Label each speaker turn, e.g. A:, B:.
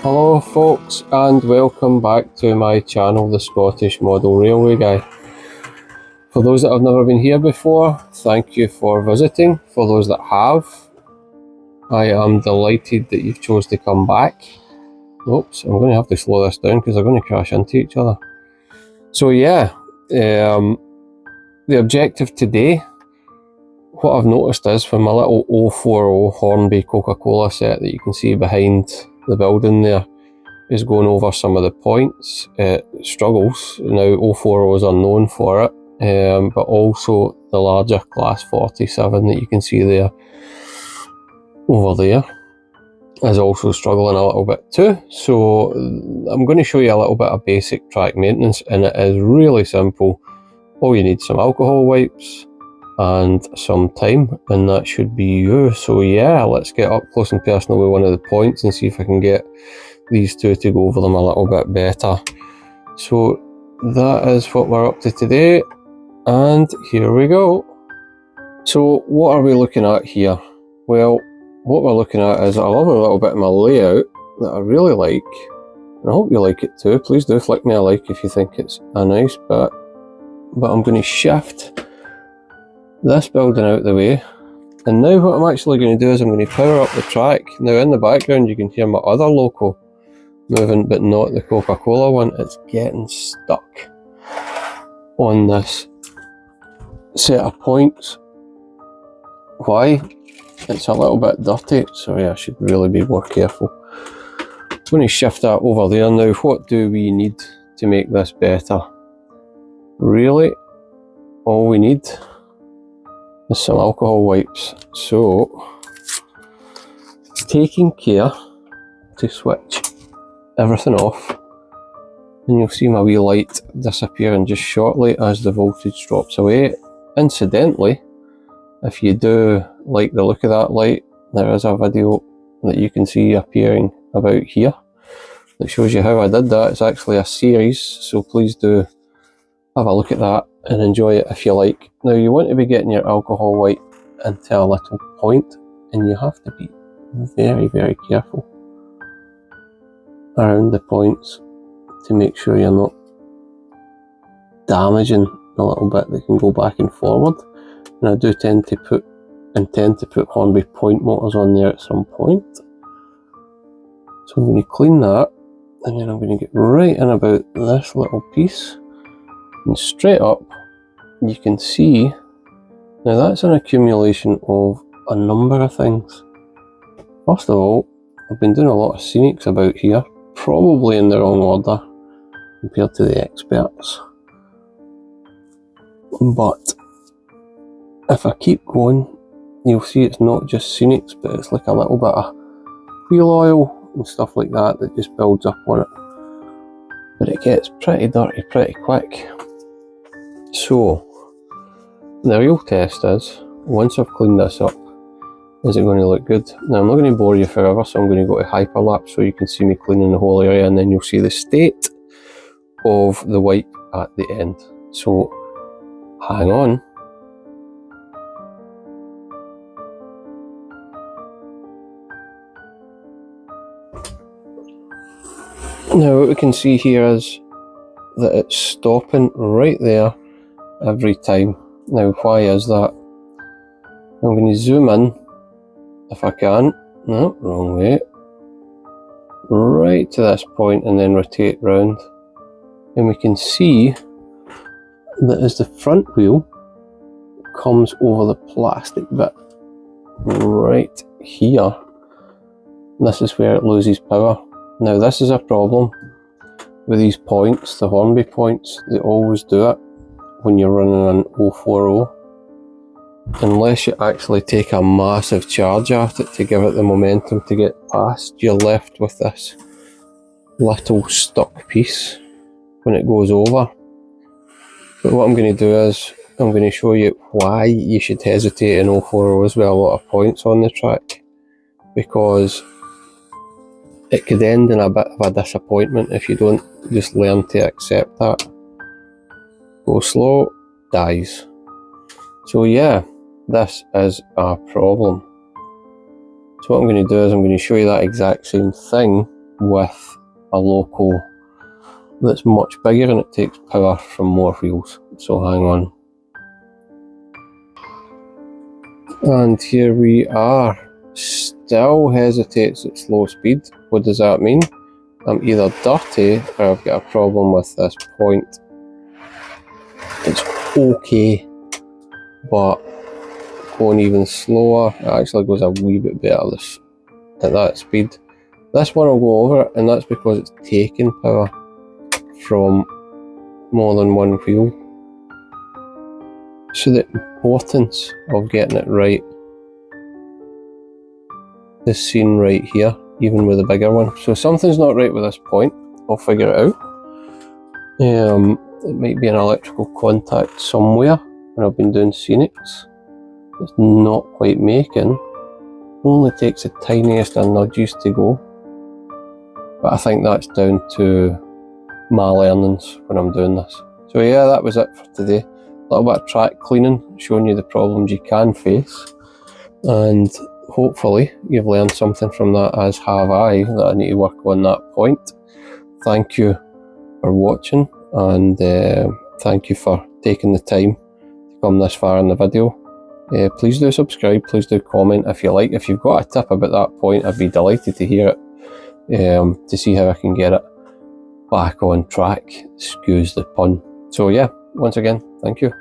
A: Hello folks, and welcome back to my channel, the Scottish Model Railway Guy. For those that have never been here before, thank you for visiting. For those that have, I am delighted that you've chose to come back. Oops, I'm going to have to slow this down because they're going to crash into each other. So yeah, the objective today, what I've noticed is from my little 040 Hornby Coca-Cola set that you can see behind the building there, is going over some of the points. It struggles. Now 040s are known for it, but also the larger class 47 that you can see there, over there, is also struggling a little bit too. So I'm going to show you a little bit of basic track maintenance, and it is really simple. All you need, some alcohol wipes and some time, and that should be you. So yeah, let's get up close and personal with one of the points and see if I can get these two to go over them a little bit better. So that is what we're up to today, and here we go. So what are we looking at here? Well, what we're looking at is, I love a little bit of my layout that I really like, and I hope you like it too. Please do flick me a like if you think it's a nice bit. But I'm going to shift this building out of the way, and now what I'm actually going to do is I'm going to power up the track. Now in the background you can hear my other Loco moving, but not the Coca-Cola one. It's getting stuck on this set of points. Why? It's a little bit dirty, so yeah, I should really be more careful. I'm going to shift that over there. Now what do we need to make this better? Really, all we need is some alcohol wipes. So, taking care to switch everything off, and you'll see my wee light disappearing just shortly as the voltage drops away. Incidentally, if you do like the look of that light, there is a video that you can see appearing about here that shows you how I did that. It's actually a series, so please do have a look at that and enjoy it if you like. Now you want to be getting your alcohol wipe into a little point, and you have to be very, very careful around the points to make sure you're not damaging the little bit that can go back and forward. And I do intend to put Hornby point motors on there at some point. So I'm going to clean that, and then I'm going to get right in about this little piece, and straight up you can see, now that's an accumulation of a number of things. First of all, I've been doing a lot of scenics about here, probably in the wrong order compared to the experts. But if I keep going, you'll see it's not just scenics, but it's like a little bit of wheel oil and stuff like that that just builds up on it. But it gets pretty dirty pretty quick. So the real test is, once I've cleaned this up, is it going to look good? Now I'm not going to bore you forever, so I'm going to go to hyperlapse so you can see me cleaning the whole area, and then you'll see the state of the wipe at the end. So hang on. Now what we can see here is that it's stopping right there every time. Now why is that? I'm going to zoom in if I can. No, wrong way. Right to this point and then rotate round. And we can see that as the front wheel comes over the plastic bit right here, this is where it loses power. Now this is a problem with these points, the Hornby points. They always do it when you're running an 040. Unless you actually take a massive charge at it to give it the momentum to get past, you're left with this little stuck piece when it goes over. But what I'm going to do is, I'm going to show you why you should hesitate in 040s with a lot of points on the track, because it could end in a bit of a disappointment if you don't just learn to accept that. Go slow, dies. So yeah, this is a problem. So what I'm going to do is I'm going to show you that exact same thing with a Loco that's much bigger and it takes power from more wheels. So hang on. And here we are. Still hesitates at slow speed. What does that mean? I'm either dirty or I've got a problem with this point. It's okay, but going even slower, it actually goes a wee bit better at that speed. This one will go over it, and that's because it's taking power from more than one wheel. So the importance of getting it right is seen right here, even with the bigger one. So something's not right with this point. I'll figure it out. It might be an electrical contact somewhere when I've been doing scenics. It's not quite making. It only takes the tiniest of nudges to go. But I think that's down to my learnings when I'm doing this. So yeah, that was it for today. A little bit of track cleaning, showing you the problems you can face. And hopefully you've learned something from that, as have I, that I need to work on that point. Thank you for watching, and thank you for taking the time to come this far in the video. Please do subscribe, please do comment if you like. If you've got a tip about that point, I'd be delighted to hear it, to see how I can get it back on track. Excuse the pun. So yeah, once again, thank you.